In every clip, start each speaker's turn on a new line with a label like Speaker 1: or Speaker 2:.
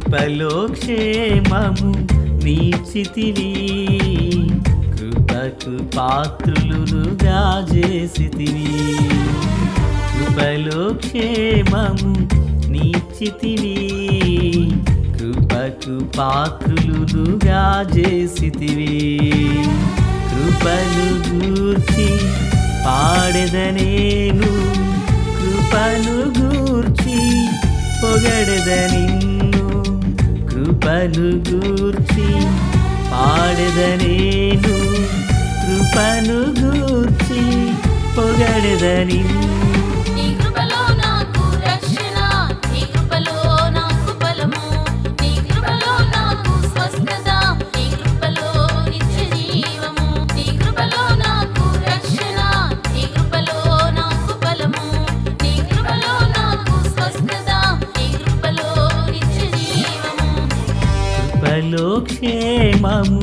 Speaker 1: కృపలో క్షేమము నీచితివి, కృపకు పాత్రులుగా చేసితివి. కృపలో క్షేమము నీచితివి, కృపకు పాత్రులుగా చేసితివి. కృపను గూర్చి పాడెదనేను, కృపను గూర్చి పొగడెద నిన్ను. కృపను గూర్చి పాడెదనేను, కృపను గూర్చి పొగడెద నిన్ను. కృపలో క్షేమము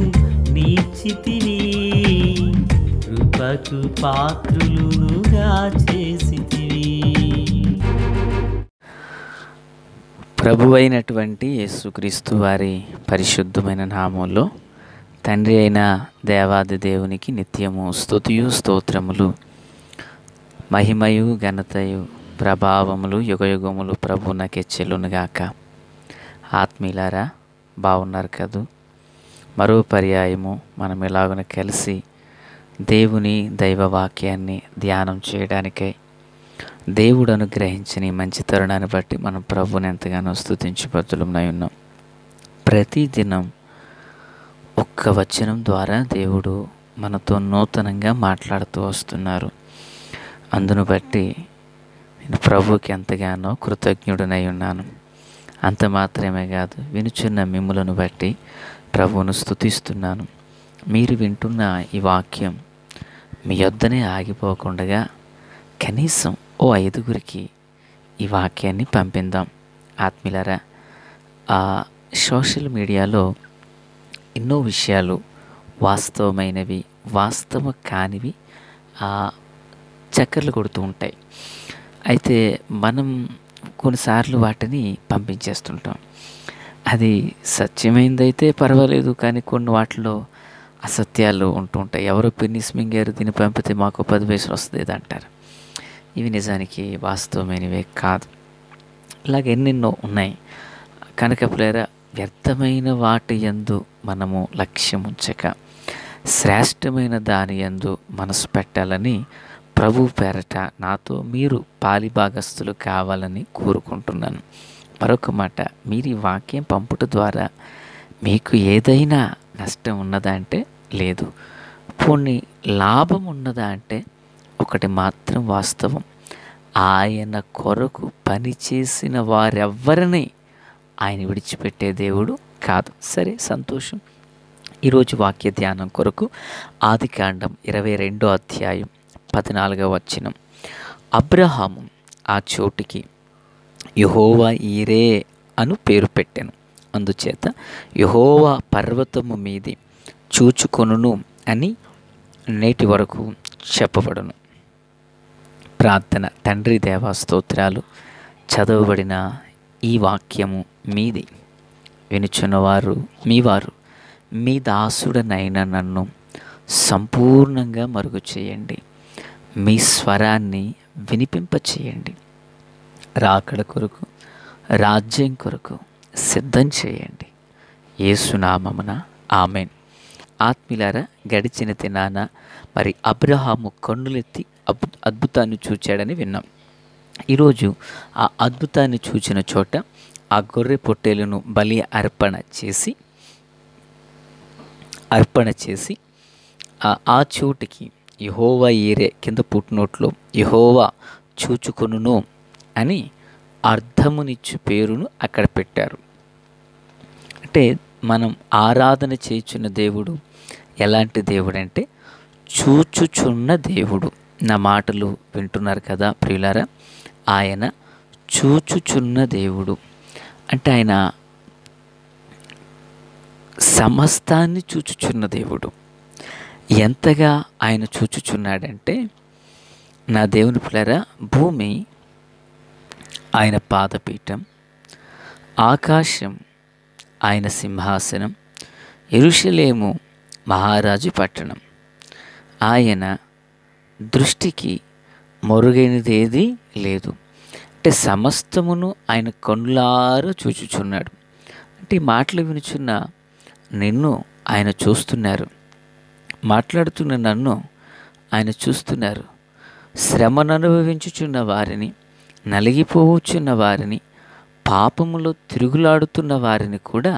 Speaker 1: నీచితివి, కృపకు పాత్రులుగా చేసితివి.
Speaker 2: ప్రభువైనటువంటి యేసుక్రీస్తు వారి పరిశుద్ధమైన నామంలో తండ్రి అయిన దేవాది దేవునికి నిత్యము స్తుతియు స్తోత్రములు, మహిమయు ఘనతయు ప్రభావములు యుగయుగములు ప్రభువునకే చెల్లునుగాక. ఆత్మీయులారా, బాగున్నారు కదూ? మరో పర్యాయము మనం ఎలాగన కలిసి దేవుని దైవవాక్యాన్ని ధ్యానం చేయడానికై దేవుడు అనుగ్రహించిన మంచి తరుణాన్ని బట్టి మనం ప్రభువుని ఎంతగానో స్తుతించి బతులమై ఉన్నాం. ప్రతిదినం ఒక్క వచనం ద్వారా దేవుడు మనతో నూతనంగా మాట్లాడుతూ వస్తున్నారు. అందును బట్టి నేను ప్రభువుకి ఎంతగానో కృతజ్ఞుడనై ఉన్నాను. అంత మాత్రమే కాదు, వినుచున్న మిమ్ములను బట్టి ప్రభువును స్తుతిస్తున్నాను. మీరు వింటున్న ఈ వాక్యం మీ యొద్దనే ఆగిపోకుండా కనీసం 5 ఈ వాక్యాన్ని పంపిందాం. ఆత్మీయులారా, సోషల్ మీడియాలో ఎన్నో విషయాలు వాస్తవమైనవి, వాస్తవం కానివి చక్కర్లు కొడుతూ ఉంటాయి. అయితే మనం కొన్నిసార్లు వాటిని పంపించేస్తుంటాం. అది సత్యమైందైతే పర్వాలేదు, కానీ కొన్ని వాటిలో అసత్యాలు ఉంటుంటాయి. ఎవరో పిన్నిస్ మింగారు, దీన్ని పంపితే మాకు 10 పైసలు వస్తుంది అంటారు. ఇవి నిజానికి వాస్తవమైనవే కాదు. ఇలాగ ఎన్నెన్నో ఉన్నాయి. కనుక ప్రియులారా, వ్యర్థమైన వాటి యందు మనము లక్ష్యం ఉంచక శ్రేష్టమైన దాని యందు మనసు పెట్టాలని ప్రభు పేరట నాతో మీరు పాలిభాగస్తులు కావాలని కోరుకుంటున్నాను. మరొక మాట, మీరు ఈ వాక్యం పంపుట ద్వారా మీకు ఏదైనా నష్టం ఉన్నదా అంటే లేదు. పోనీ లాభం ఉన్నదా అంటే ఒకటి మాత్రం వాస్తవం, ఆయన కొరకు పనిచేసిన వారెవ్వరిని ఆయన విడిచిపెట్టే దేవుడు కాదు. సరే, సంతోషం. ఈరోజు వాక్య ధ్యానం కొరకు ఆదికాండం 22వ అధ్యాయం 14వ వచనం. అబ్రహాము ఆ చోటికి యెహోవా ఈరే అను పేరు పెట్టెను. అందుచేత యెహోవా పర్వతము మీది చూచుకొనును అని నేటి వరకు చెప్పబడును. ప్రార్థన. తండ్రి దేవా, స్తోత్రాలు. చదవబడిన ఈ వాక్యము మీది. వినుచున్నవారు మీవారు, మీ దాసుడనైన నన్ను సంపూర్ణంగా మరుగు చేయండి. మీ స్వరాన్ని వినిపింపచేయండి. రాకడ కొరకు, రాజ్యం కొరకు సిద్ధం చేయండి. యేసునామమున ఆమేన్. ఆత్మీయులారా, గడిచిన దినాన మరి అబ్రహాము కన్నులెత్తి అద్భుతాన్ని చూచాడని విన్నాం. ఈరోజు ఆ అద్భుతాన్ని చూచిన చోట ఆ గొర్రె పొట్టేలును బలి అర్పణ చేసి ఆ చోటికి యెహోవా ఈరే కింద పుట్టినోట్లో యెహోవా చూచుకొనును అని అర్థమునిచ్చు పేరును అక్కడ పెట్టారు. అంటే మనం ఆరాధన చేయుచున్న దేవుడు ఎలాంటి దేవుడు అంటే చూచుచున్న దేవుడు. నా మాటలు వింటున్నారు కదా ప్రియులారా? ఆయన చూచుచున్న దేవుడు అంటే ఆయన సమస్తాన్ని చూచుచున్న దేవుడు. ఎంతగా ఆయన చూచుచున్నాడంటే, నా దేవుని పిల్లరా, భూమి ఆయన పాదపీఠం, ఆకాశం ఆయన సింహాసనం, యెరూషలేము మహారాజు పట్టణం. ఆయన దృష్టికి మొరుగైనదేదీ లేదు. అంటే సమస్తమును ఆయన కన్నులారా చూచుచున్నాడు. అంటే ఈ మాటలు వినుచున్న నిన్ను ఆయన చూస్తున్నారు, మాట్లాడుతున్న నన్ను ఆయన చూస్తున్నారు. శ్రమను అనుభవించుచున్న వారిని, నలిగిపోవచ్చున్న వారిని, పాపములో తిరుగులాడుతున్న వారిని కూడా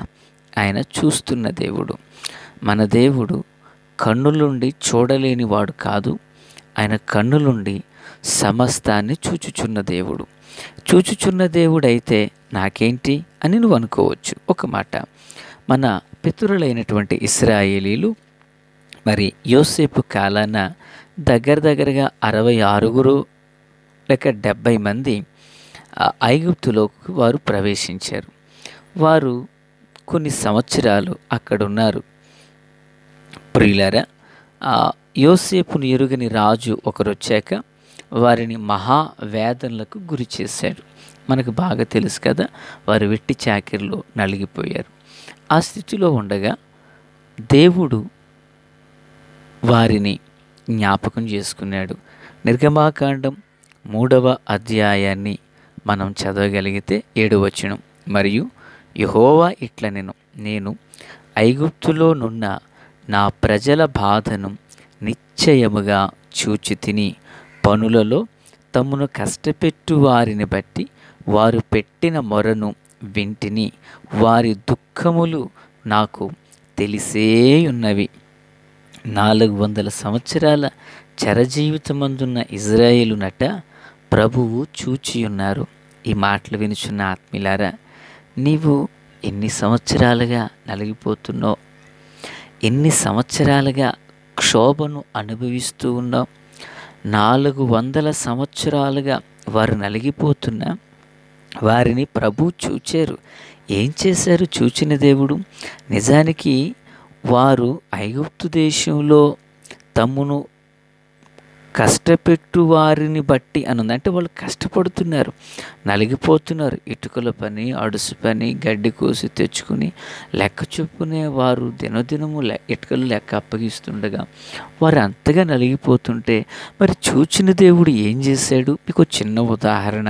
Speaker 2: ఆయన చూస్తున్న దేవుడు. మన దేవుడు కన్నులుండి చూడలేని వాడు కాదు. ఆయన కన్నులుండి సమస్తాన్ని చూచుచున్న దేవుడు. చూచుచున్న దేవుడైతే నాకేంటి అని నువ్వు అనుకోవచ్చు. ఒక మాట, మన పితరులైనటువంటి ఇశ్రాయేలీలు మరి యోసేపు కాలాన దగ్గరగా 66 లేక 70 మంది ఐగుప్తులోకి వారు ప్రవేశించారు. వారు కొన్ని సంవత్సరాలు అక్కడున్నారు. ప్రియులారా, యోసేపును ఎరుగని రాజు ఒకరు వచ్చాక వారిని మహావేదనలకు గురి చేశాడు. మనకు బాగా తెలుసు కదా, వారు వెట్టి చాకిరిలో నలిగిపోయారు. ఆ స్థితిలో ఉండగా దేవుడు వారిని జ్ఞాపకం చేసుకున్నాడు. నిర్గమాకాండం 3వ అధ్యాయాన్ని మనం చదవగలిగితే 7వ వచనం, మరియు యెహోవా ఇట్లనెను, నేను ఐగుప్తులోనున్న నా ప్రజల బాధను నిశ్చయముగా చూచితిని. పనులలో తమను కష్టపెట్టు వారిని బట్టి వారు పెట్టిన మొరను వింటిని. వారి దుఃఖములు నాకు తెలిసే ఉన్నవి. 400 సంవత్సరాల చరజీవితమందున్న ఇజ్రాయేలునట ప్రభువు చూచియున్నారు. ఈ మాటలు వినుచున్న ఆత్మీయులారా, నీవు ఎన్ని సంవత్సరాలుగా నలిగిపోతున్నావు, ఎన్ని సంవత్సరాలుగా క్షోభను అనుభవిస్తూ ఉన్నావు. 400 సంవత్సరాలుగా వారు నలిగిపోతున్నా వారిని ప్రభు చూచారు. ఏం చేశారు చూచిన దేవుడు? నిజానికి వారు ఐగుప్తు దేశంలో తమ్మును కష్టపెట్టు వారిని బట్టి అనుంది. అంటే వాళ్ళు కష్టపడుతున్నారు, నలిగిపోతున్నారు. ఇటుకల పని, అడుసు పని, గడ్డి కోసి తెచ్చుకుని లెక్క చొప్పునే వారు దినదినము ఇటుకలు లెక్క అప్పగిస్తుండగా వారు అంతగా నలిగిపోతుంటే మరి చూచిన దేవుడు ఏం చేశాడు? మీకు చిన్న ఉదాహరణ.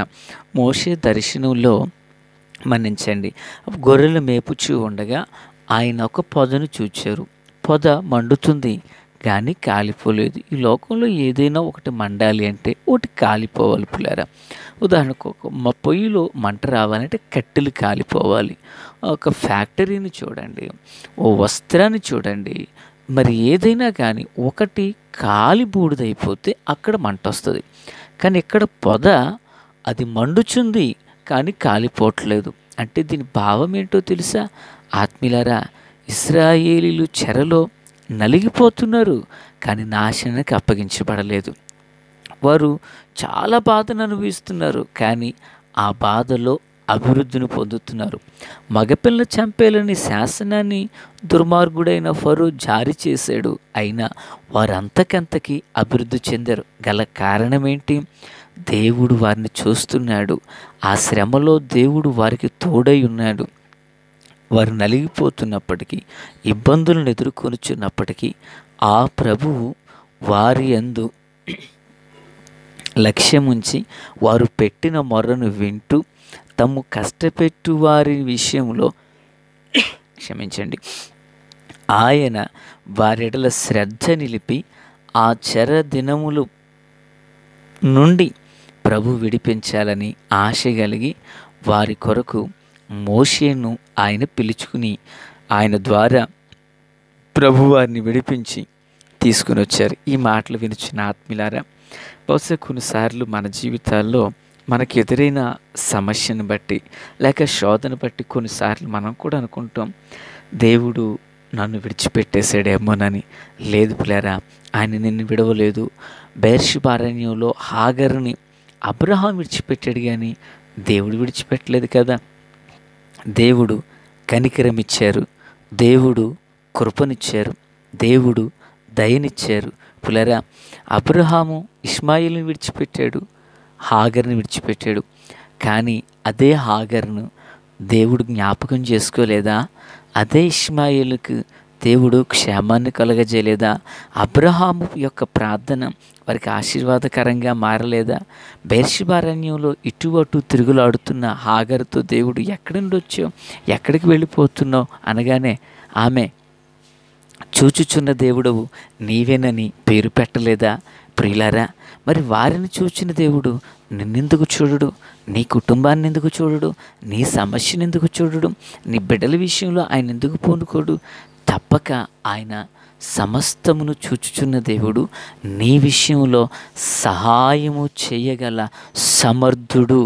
Speaker 2: మోషే దర్శనంలో మన్నించండి, గొర్రెలు మేపుచూ ఉండగా ఆయన ఒక పొదను చూచారు. పొద మండుతుంది కానీ కాలిపోలేదు. ఈ లోకంలో ఏదైనా ఒకటి మండాలి అంటే ఒకటి కాలిపోవాలి పిల్లరా. ఉదాహరణకు మా పొయ్యిలో మంట రావాలంటే కట్టెలు కాలిపోవాలి. ఒక ఫ్యాక్టరీని చూడండి, ఓ వస్త్రాన్ని చూడండి, మరి ఏదైనా కానీ ఒకటి కాలి బూడిదైపోతే అక్కడ మంట వస్తుంది. కానీ ఇక్కడ పొద అది మండుచుంది కానీ కాలిపోవట్లేదు. అంటే దీని భావం ఏంటో తెలుసా ఆత్మీయులారా? ఇశ్రాయేలీలు చెరలో నలిగిపోతున్నారు కానీ నాశనానికి అప్పగించబడలేదు. వారు చాలా బాధను అనుభవిస్తున్నారు కానీ ఆ బాధలో అభివృద్ధిని పొందుతున్నారు. మగపిల్ల చంపేలని శాసనాన్ని దుర్మార్గుడైన ఫరో జారీ చేశాడు. అయినా వారంతకంతకి అభివృద్ధి చెందారు. గల కారణం ఏంటి? దేవుడు వారిని చూస్తున్నాడు. ఆ శ్రమలో దేవుడు వారికి తోడై ఉన్నాడు. వారు నలిగిపోతున్నప్పటికీ, ఇబ్బందులను ఎదుర్కొనుచున్నప్పటికీ ఆ ప్రభువు వారి యందు లక్ష్యముంచి వారు పెట్టిన మొర్రను వింటూ తమ్ము కష్టపెట్టు వారి విషయంలో క్షమించండి ఆయన వారెడల శ్రద్ధ నిలిపి ఆ చెర దినములు నుండి ప్రభు విడిపించాలని ఆశ కలిగి వారి కొరకు మోషేను ఆయన పిలుచుకుని ఆయన ద్వారా ప్రభు వారిని విడిపించి తీసుకుని వచ్చారు. ఈ మాటలు వినిచిన ఆత్మీయులారా, బహుశా కొన్నిసార్లు మన జీవితాల్లో మనకు ఎదురైన సమస్యను బట్టి లేక శోధన బట్టి కొన్నిసార్లు మనం కూడా అనుకుంటాం, దేవుడు నన్ను విడిచిపెట్టేశాడేమోనని. లేదు పిల్లరా, ఆయన నిన్ను విడవలేదు. బెర్షెబారణ్యంలో హాగరుని అబ్రహాం విడిచిపెట్టాడు కానీ దేవుడు విడిచిపెట్టలేదు కదా. దేవుడు కనికరం ఇచ్చారు, దేవుడు కృపనిచ్చారు, దేవుడు దయనిచ్చారు. పులరా, అబ్రహాము ఇష్మాయిల్ని విడిచిపెట్టాడు, హాగర్ని విడిచిపెట్టాడు. కానీ అదే హాగర్ను దేవుడు జ్ఞాపకం చేసుకోలేదా? అదే ఇష్మాయేలుకు దేవుడు క్షేమాన్ని కలగజేయలేదా? అబ్రహాము యొక్క ప్రార్థన వారికి ఆశీర్వాదకరంగా మారలేదా? బెర్షెబారణ్యంలో ఇటు అటు తిరుగులాడుతున్న హాగరుతో దేవుడు ఎక్కడి నుండి వచ్చావు, ఎక్కడికి వెళ్ళిపోతున్నావు అనగానే ఆమె చూచుచున్న దేవుడవు నీవేనని పేరు పెట్టలేదా? ప్రియులారా, మరి వారిని చూచిన దేవుడు నిన్నెందుకు చూడడు? నీ కుటుంబాన్ని ఎందుకు చూడడు? నీ సమస్యను ఎందుకు చూడడు? నీ బిడ్డల విషయంలో ఆయన ఎందుకు పూనుకోడు? తప్పక ఆయన సమస్తమును చూచుచున్న దేవుడు, నీ విషయంలో సహాయము చేయగల సమర్థుడు.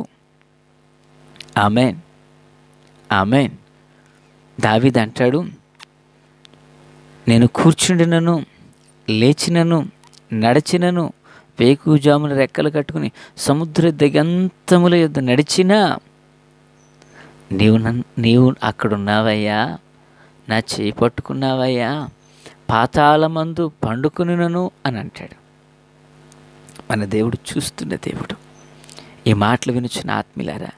Speaker 2: ఆమేన్, ఆమేన్. దావీదు అంటాడు, నేను కూర్చుండినను, లేచినను, నడిచినను, వేకుజామున రెక్కలు కట్టుకుని సముద్ర దిగంతముల యొద్ద నడిచినా నీవు అక్కడున్నావయ్యా, నా చేయి పట్టుకున్నావయ్యా, పాతాళమందు పండుకునినను అని అంటాడు. మన దేవుడు చూస్తున్న దేవుడు. ఈ మాటలు వినుచున్న ఆత్మీయులారా,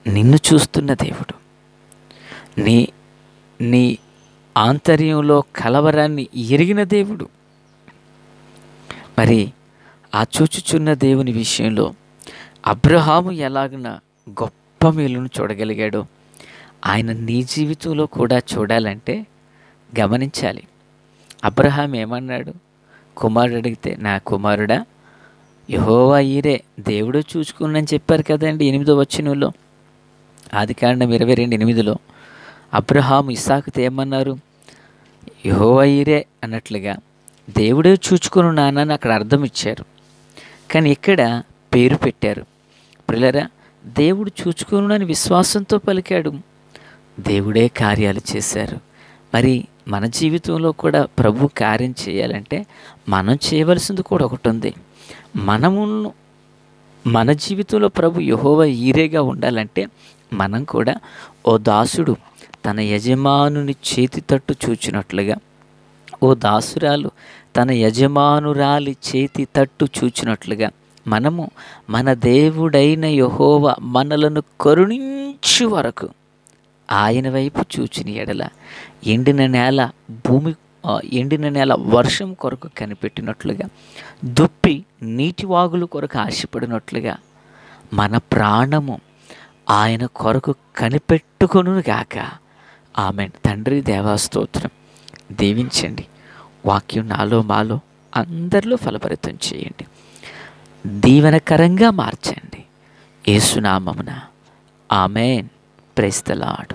Speaker 2: నిన్ను చూస్తున్న దేవుడు, నీ నీ ఆంతర్యంలో కలవరాన్ని ఎరిగిన దేవుడు. మరి ఆ చూచుచున్న దేవుని విషయంలో అబ్రహాము ఎలాగన గొప్ప మేలును చూడగలిగాడో ఆయన నీ జీవితంలో కూడా చూడాలంటే గమనించాలి. అబ్రహాం ఏమన్నాడు? కుమారుడు అడిగితే, నా కుమారుడా, యెహోవా ఈరే దేవుడు చూసుకున్నని చెప్పారు కదండి 8వ వచనంలో, ఆదికాండం 22:8. అబ్రహాము ఇస్సాకుతో ఏమన్నారు? యెహోవా ఈరే అన్నట్లుగా దేవుడే చూచుకుని నాన్నని అక్కడ అర్థం ఇచ్చారు. కానీ ఇక్కడ పేరు పెట్టారు. ప్రియులారా, దేవుడు చూచుకుని విశ్వాసంతో పలికాడు, దేవుడే కార్యాలు చేశారు. మరి మన జీవితంలో కూడా ప్రభు కార్యం చేయాలంటే మనం చేయవలసింది కూడా ఒకటి ఉంది. మన జీవితంలో ప్రభు యెహోవా ఈరేగా ఉండాలంటే మనం కూడా ఓ దాసుడు తన యజమానుని చేతి తట్టు చూచినట్లుగా, ఓ దాసురాలు తన యజమానురాలి చేతి తట్టు చూచినట్లుగా మనము మన దేవుడైన యెహోవా మనలను కరుణించు వరకు ఆయన వైపు చూచిన ఎడల ఎండిన నేల వర్షం కొరకు కనిపెట్టినట్లుగా, దుప్పి నీటి వాగుల కొరకు ఆశపడినట్లుగా మన ప్రాణము ఆయన కొరకు కనిపెట్టుకొను గాక. ఆమేన్. తండ్రి దేవాస్తోత్రం. దీవించండి. వాక్యం నాలో మాలో అందరిలో ఫలభరితం చేయండి. దీవెనకరంగా మార్చండి. యేసు నామమున ఆమేన్. Praise the lord.